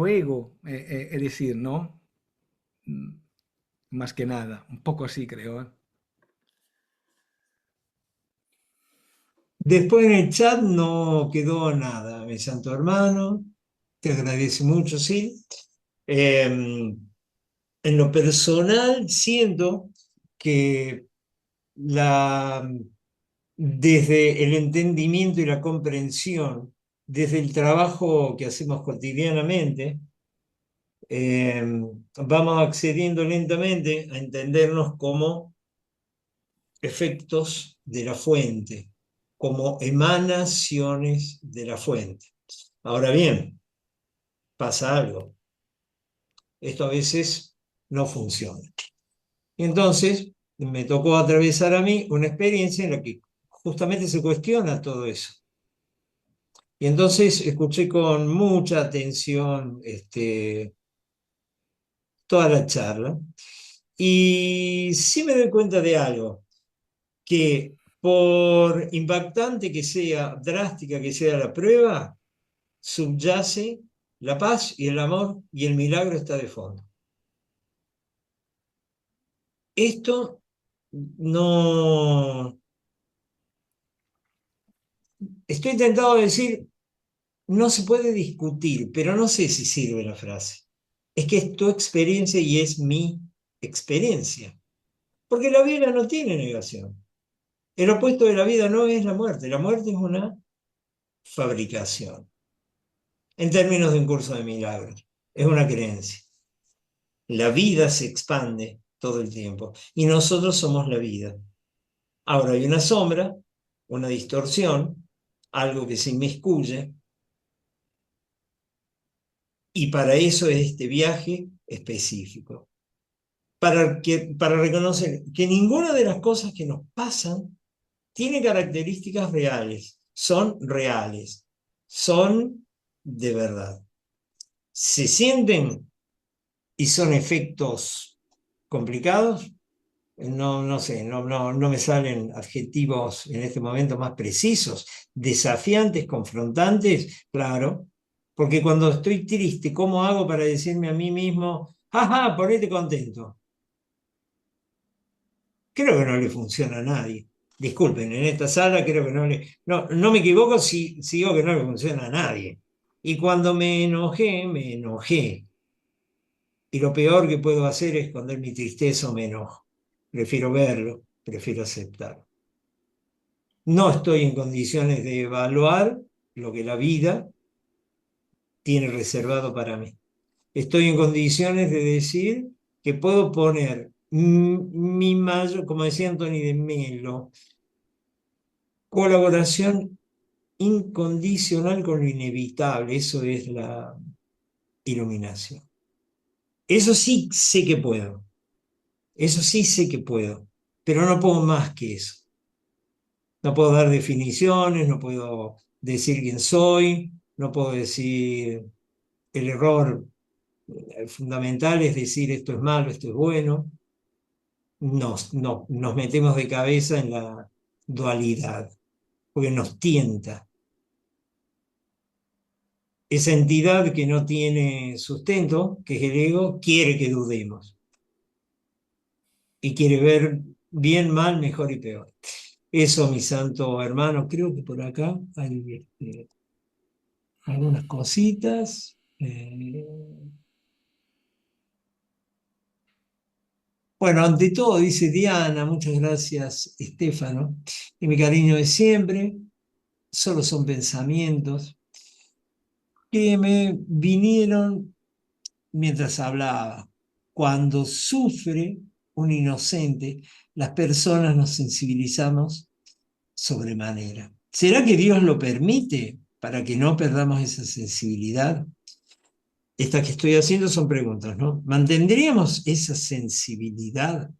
ego, es decir, ¿no? Mm, Más que nada, un poco así creo, ¿eh? Después en el chat no quedó nada, mi santo hermano. Te agradece mucho, sí. En lo personal, siento que la, desde el entendimiento y la comprensión, desde el trabajo que hacemos cotidianamente, eh, vamos accediendo lentamente a entendernos como efectos de la fuente, como emanaciones de la fuente. Ahora bien, pasa algo. Esto a veces no funciona. Y entonces me tocó atravesar a mí una experiencia en la que justamente se cuestiona todo eso. Y entonces escuché con mucha atención toda la charla y sí me doy cuenta de algo, que por impactante que sea, drástica que sea la prueba, subyace la paz y el amor y el milagro está de fondo. Esto no... Estoy tentado de decir, no se puede discutir, pero no sé si sirve la frase. Es que es tu experiencia y es mi experiencia. Porque la vida no tiene negación. El opuesto de la vida no es la muerte es una fabricación. En términos de un curso de milagros, es una creencia. La vida se expande todo el tiempo y nosotros somos la vida. Ahora hay una sombra, una distorsión, algo que se inmiscuye, y para eso es este viaje específico. Para reconocer que ninguna de las cosas que nos pasan tiene características reales, son de verdad. Se sienten y son efectos complicados. No sé, no me salen adjetivos en este momento más precisos, desafiantes, confrontantes, claro, porque cuando estoy triste, ¿cómo hago para decirme a mí mismo, jaja, ponete contento? Creo que no le funciona a nadie. Disculpen, en esta sala creo que no me equivoco si digo que no le funciona a nadie. Y cuando me enojé, me enojé. Y lo peor que puedo hacer es esconder mi tristeza o me enojo. Prefiero verlo, prefiero aceptarlo. No estoy en condiciones de evaluar lo que la vida tiene reservado para mí. Estoy en condiciones de decir que puedo poner mi mayor, como decía Anthony de Melo, colaboración incondicional con lo inevitable. Eso es la iluminación. Eso sí sé que puedo. Eso sí sé que puedo. Pero no puedo más que eso. No puedo dar definiciones, no puedo decir quién soy, no puedo decir el error fundamental es decir esto es malo, esto es bueno. Nos metemos de cabeza en la dualidad, porque nos tienta. Esa entidad que no tiene sustento, que es el ego, quiere que dudemos y quiere ver bien, mal, mejor y peor. Eso, mi santo hermano, creo que por acá hay algunas cositas. Bueno, ante todo, dice Diana, muchas gracias, Estefano, y mi cariño de siempre, solo son pensamientos que me vinieron mientras hablaba. Cuando sufre un inocente, las personas nos sensibilizamos sobremanera. ¿Será que Dios lo permite para que no perdamos esa sensibilidad? Estas que estoy haciendo son preguntas, ¿no? ¿Mantendríamos esa sensibilidad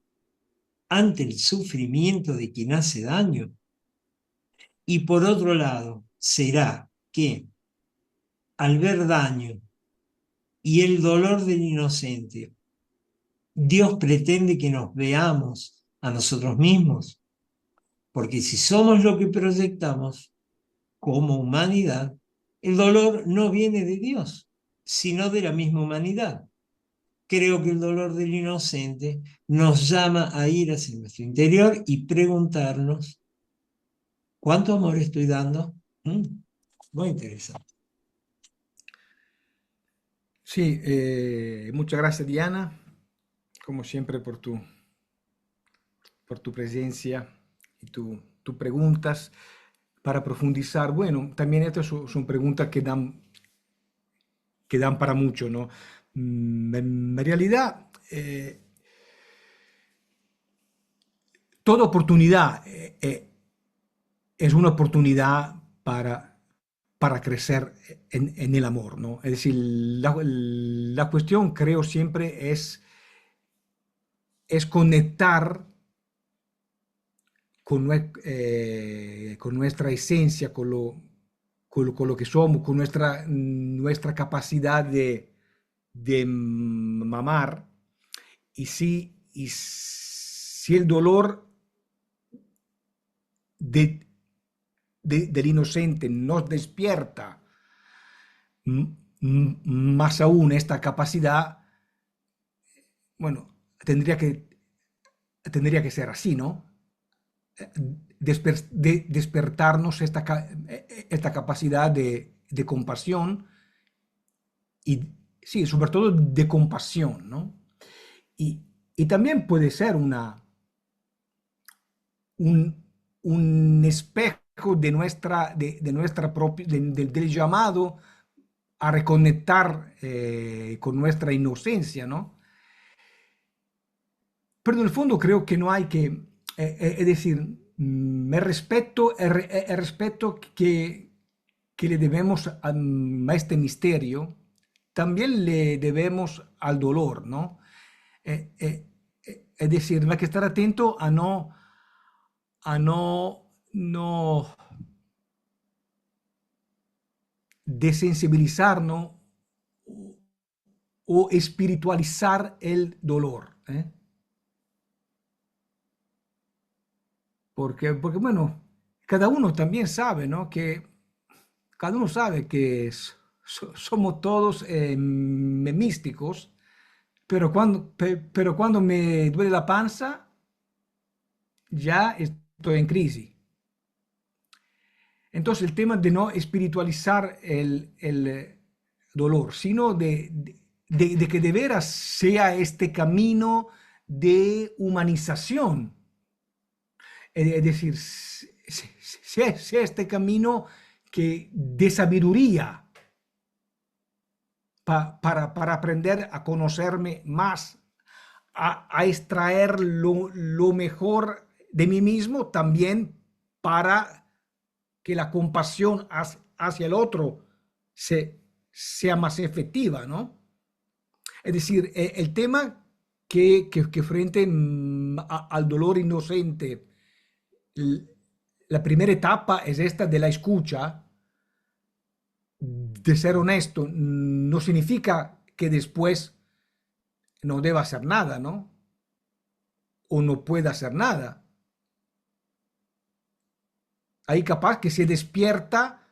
ante el sufrimiento de quien hace daño? Y por otro lado, ¿será que al ver daño y el dolor del inocente, Dios pretende que nos veamos a nosotros mismos? Porque si somos lo que proyectamos como humanidad, el dolor no viene de Dios, sino de la misma humanidad. Creo que el dolor del inocente nos llama a ir hacia nuestro interior y preguntarnos, ¿cuánto amor estoy dando? Muy interesante. Sí, muchas gracias Diana, como siempre por tu presencia y tu preguntas para profundizar. Bueno, también estas son preguntas que dan para mucho, ¿no? En realidad, toda oportunidad es una oportunidad para crecer en el amor, ¿no? Es decir, la cuestión creo siempre es conectar con nuestra esencia, con lo que somos, con nuestra capacidad de mamar. Y si el dolor de, del inocente nos despierta más aún esta capacidad, bueno, tendría que ser así, ¿no? Despertarnos esta capacidad de compasión y, sí, sobre todo de compasión, ¿no? Y, y también puede ser un espejo de nuestra propia, del llamado a reconectar con nuestra inocencia, ¿no? Pero en el fondo creo que no hay que, es decir, el respeto que le debemos a este misterio, también le debemos al dolor, ¿no? Es decir, no hay que estar atento a no desensibilizarnos o espiritualizar el dolor, ¿eh? Porque, bueno, cada uno también sabe, ¿no? Cada uno sabe que somos todos místicos, pero cuando me duele la panza, ya estoy en crisis. Entonces, el tema de no espiritualizar el dolor, sino de que de veras sea este camino de humanización. Es decir, sea este camino de sabiduría, para aprender a conocerme más, a extraer lo mejor de mí mismo, también para que la compasión hacia el otro sea más efectiva, ¿no? Es decir, el tema que frente al dolor inocente, la primera etapa es esta de la escucha, de ser honesto, no significa que después no deba hacer nada, ¿no? O no pueda hacer nada. Ahí capaz que se despierta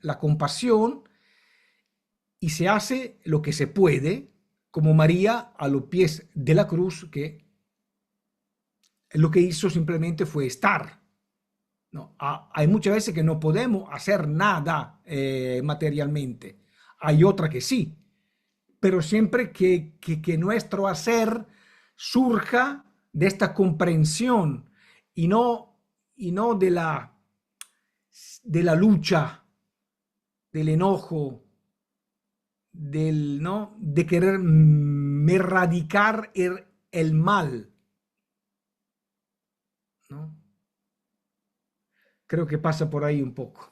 la compasión y se hace lo que se puede, como María a los pies de la cruz, que lo que hizo simplemente fue estar. ¿No? Hay muchas veces que no podemos hacer nada materialmente. Hay otra que sí, pero siempre que nuestro hacer surja de esta comprensión y no de la lucha, del enojo, ¿no? De querer erradicar el mal, ¿no? Creo que pasa por ahí un poco.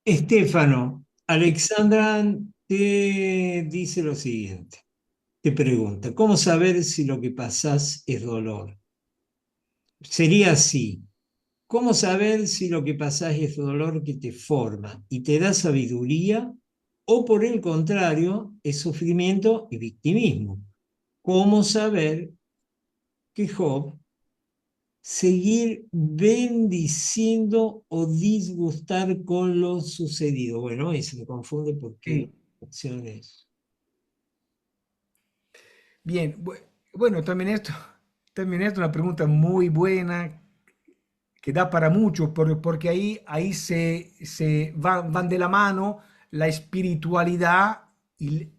Estéfano, Alexandra te dice lo siguiente, te pregunta, ¿cómo saber si lo que pasás es dolor? Sería así, ¿cómo saber si lo que pasás es dolor que te forma y te da sabiduría o por el contrario es sufrimiento y victimismo? ¿Cómo saber que Job seguir bendiciendo o disgustar con lo sucedido? Bueno, y se me confunde porque Sí. opciones. Bien, bueno, también esto es una pregunta muy buena que da para mucho, porque ahí van de la mano la espiritualidad y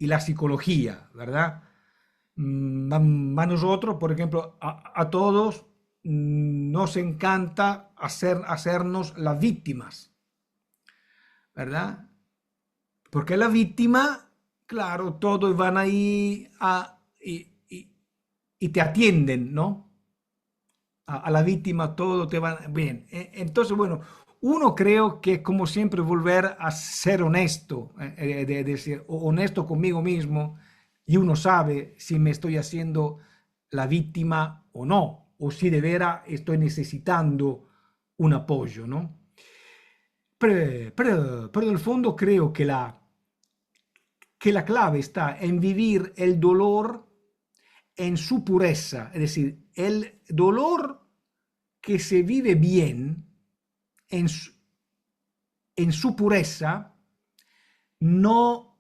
la psicología, ¿verdad? A nosotros, por ejemplo, a todos nos encanta hacernos las víctimas, ¿verdad? Porque la víctima, claro, todos van ahí y te atienden, ¿no? A la víctima todo te va bien. Entonces, bueno, uno creo que como siempre volver a ser honesto, de decir, honesto conmigo mismo, y uno sabe si me estoy haciendo la víctima o no, o si de veras estoy necesitando un apoyo, ¿no? Pero en el fondo creo que la clave está en vivir el dolor en su pureza, es decir, el dolor que se vive bien en en su pureza no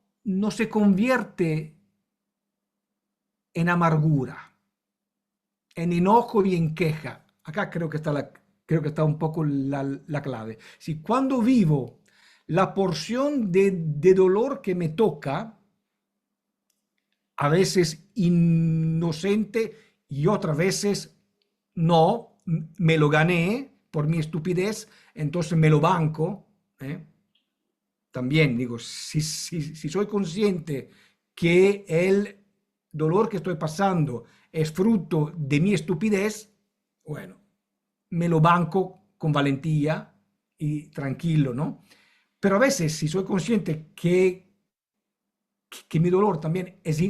se convierte en amargura, en enojo y en queja. Acá creo que está un poco la clave. Si cuando vivo la porción de dolor que me toca, a veces inocente y otras veces no, me lo gané por mi estupidez, entonces me lo banco. ¿Eh? También digo, si soy consciente que el dolor que estoy pasando es fruto de mi estupidez, bueno, me lo banco con valentía y tranquilo, ¿no? Pero a veces, si soy consciente que mi dolor también es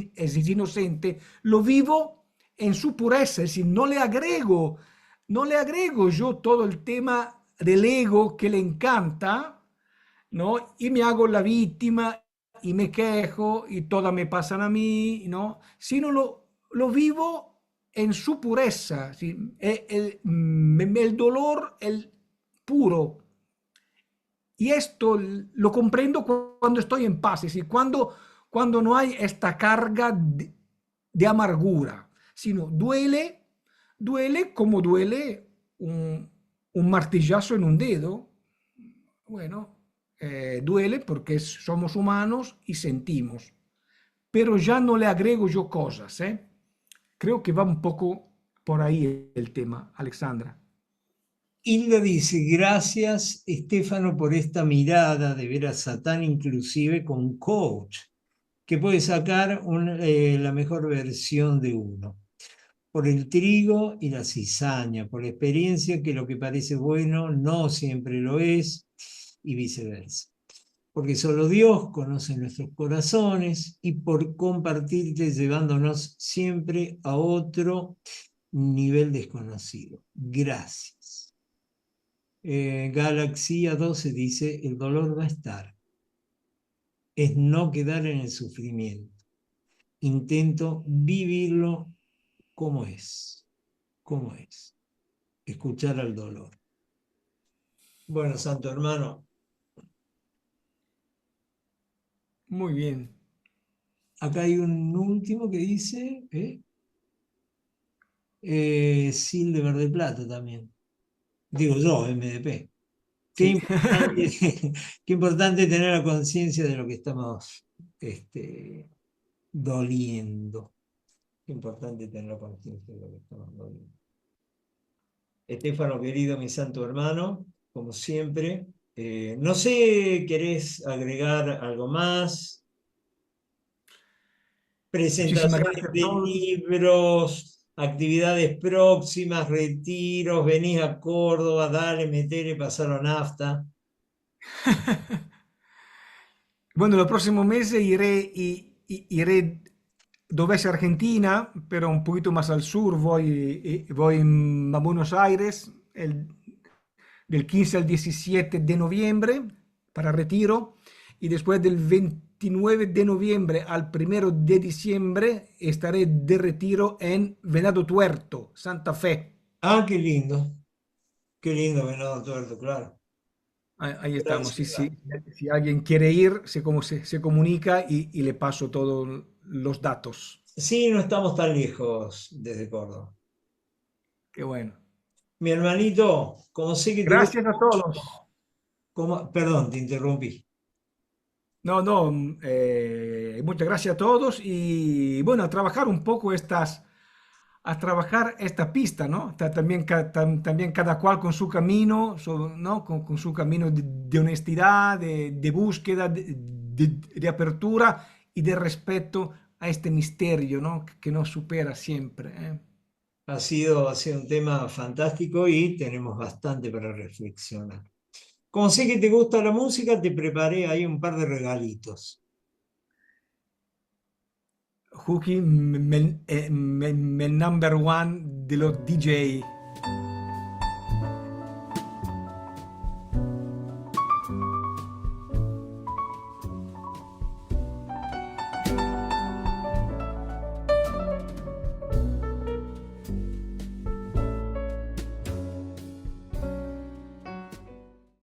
inocente, lo vivo en su pureza, es decir, no le agrego yo todo el tema del ego que le encanta, ¿no? Y me hago la víctima y me quejo y todas me pasan a mí, ¿no? Sino lo vivo en su pureza, ¿sí? El dolor, el puro. Y esto lo comprendo cuando estoy en paz, es decir, cuando no hay esta carga de amargura, sino duele como duele un martillazo en un dedo. Bueno, duele porque somos humanos y sentimos, pero ya no le agrego yo cosas, ¿eh? Creo que va un poco por ahí el tema, Alexandra. Hilda dice, gracias, Estefano, por esta mirada de ver a Satán inclusive con coach, que puede sacar la mejor versión de uno. Por el trigo y la cizaña, por la experiencia que lo que parece bueno no siempre lo es, y viceversa. Porque solo Dios conoce nuestros corazones y por compartirte llevándonos siempre a otro nivel desconocido. Gracias. Galaxia 12 dice, el dolor va a estar, es no quedar en el sufrimiento. Intento vivirlo como es, escuchar al dolor. Bueno, santo hermano, Muy bien. acá hay un último que dice, Sil de Verde Plata también. Digo yo, MDP. Qué Sí. importante, qué importante tener la conciencia de lo que estamos doliendo. Qué importante tener la conciencia de lo que estamos doliendo. Estefano, querido, mi santo hermano, como siempre. No sé, ¿querés agregar algo más? Muchísimas Presentaciones gracias a de todos. libros, actividades próximas, retiros, venís a Córdoba, dale, metele, pasalo nafta. Bueno, los próximos meses iré dov'è Argentina, pero un poquito más al sur. Voy a Buenos Aires del 15 al 17 de noviembre para retiro y después del 29 de noviembre al 1 de diciembre estaré de retiro en Venado Tuerto, Santa Fe. Ah, qué lindo Venado Tuerto, claro. Ahí Gran estamos, sí, ciudad. sí. Si alguien quiere ir, se comunica y le paso todos los datos. Sí, no estamos tan lejos desde Córdoba. Qué bueno. Mi hermanito, como sé que te gusta Gracias a mucho, todos. perdón, te interrumpí. No, no, muchas gracias a todos y bueno, a trabajar un poco a trabajar esta pista, ¿no? También, también cada cual con su camino, ¿no? Con su camino de honestidad, de búsqueda, de apertura y de respeto a este misterio, ¿no? Que nos supera siempre, ¿eh? Ha sido un tema fantástico y tenemos bastante para reflexionar. Como sé que te gusta la música, te preparé ahí un par de regalitos. Juki, el number one de los DJ.